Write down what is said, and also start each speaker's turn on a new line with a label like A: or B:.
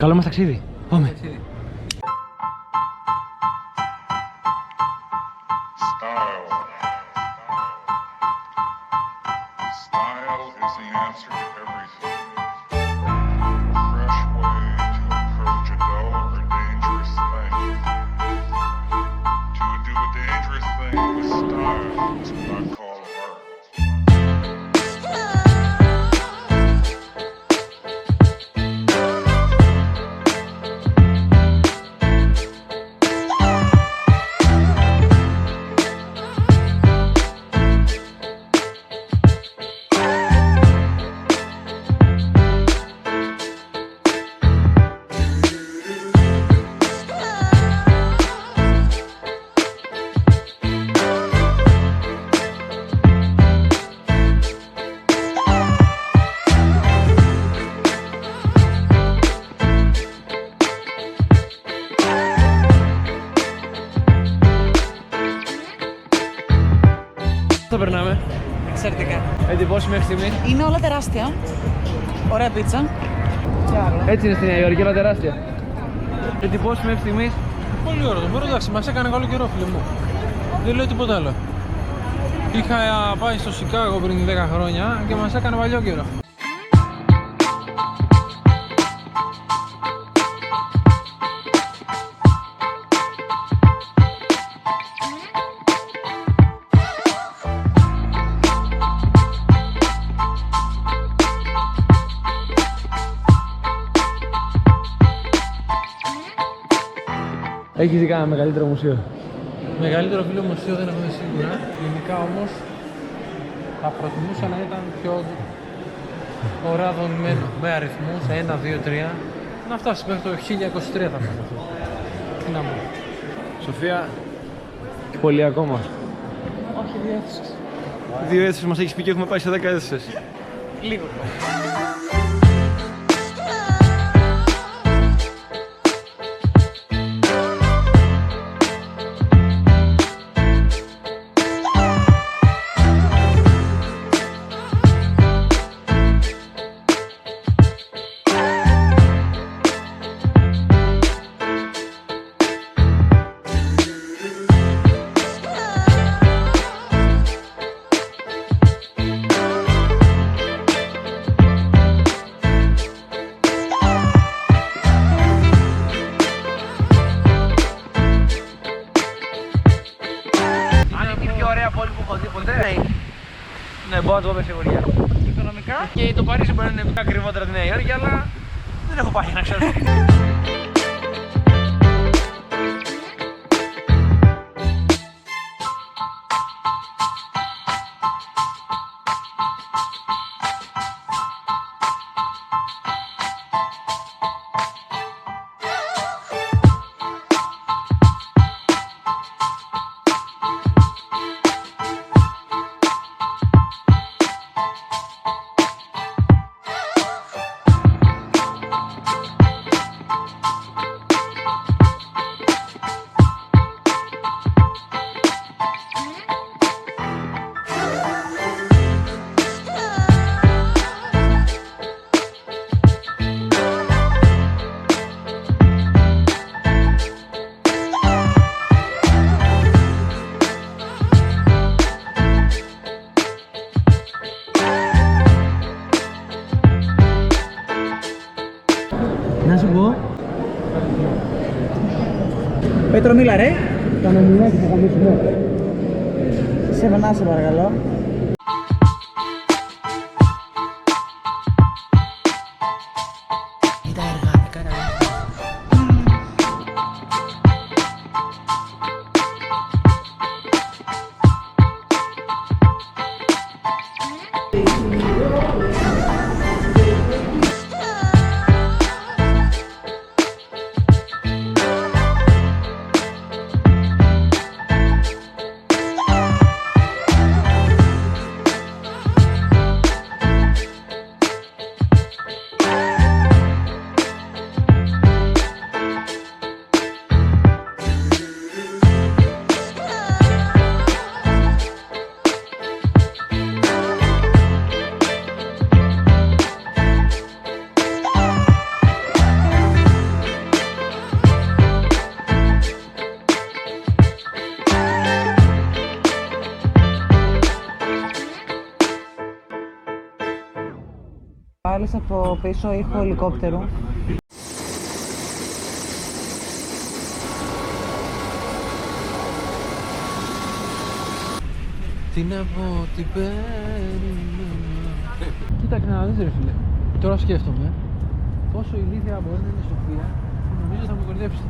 A: Καλό μας ταξίδι. Πάμε. Θα περνάμε.
B: Εξαιρετικά.
A: Εντυπώσεις μέχρι στιγμή.
B: Είναι όλα τεράστια. Ωραία πίτσα.
A: Έτσι είναι στη Νέα Υόρκη, όλα τεράστια. Εντυπώσεις μέχρι στιγμής.
C: Πολύ ωραίο το μέρο, εντάξει, μας έκανε καλό καιρό, φίλε μου. Δεν λέω τίποτα άλλο. Είχα πάει στο Σικάγο πριν 10 χρόνια και μας έκανε παλιό καιρό.
A: Έχεις δει κανένα μεγαλύτερο μουσείο?
C: Μεγαλύτερο φίλο μουσείο δεν έχουμε σίγουρα. Γενικά όμως θα προτιμούσα να ήταν πιο ωραία δομημένο. Με αριθμούς 1, 2, 3. Να φτάσει μέχρι το 1023 θα φτάσει. Τι να πω.
A: Σοφία, πολύ ακόμα.
B: Όχι, 2 αίθουσες.
A: 2 αίθουσες μας έχεις πει και έχουμε πάει σε 10 αίθουσες.
B: Λίγο.
A: Ναι, μπορώ να το πω με σιγουριά.
B: Οικονομικά.
A: Και το Παρίσι μπορεί να είναι ακριβότερα τη Νέα Υόρκη, αλλά δεν έχω πάει να ξέρω.
B: Να σου πω. Πέτρο, μίλα ρε.
A: Κανονικά θα καμίσουμε.
B: Σε βανά, σε παρακαλώ. Κοίτα έργα, έκανα. βάλεις από πίσω ήχο ελικόπτερου.
C: Τι να πω, τι περιμένω. Κοίταξε να δεις ρε φίλε. Τώρα σκέφτομαι πόσο ηλίθια μπορεί να είναι η Σοφία. Νομίζω θα με κορδέψει.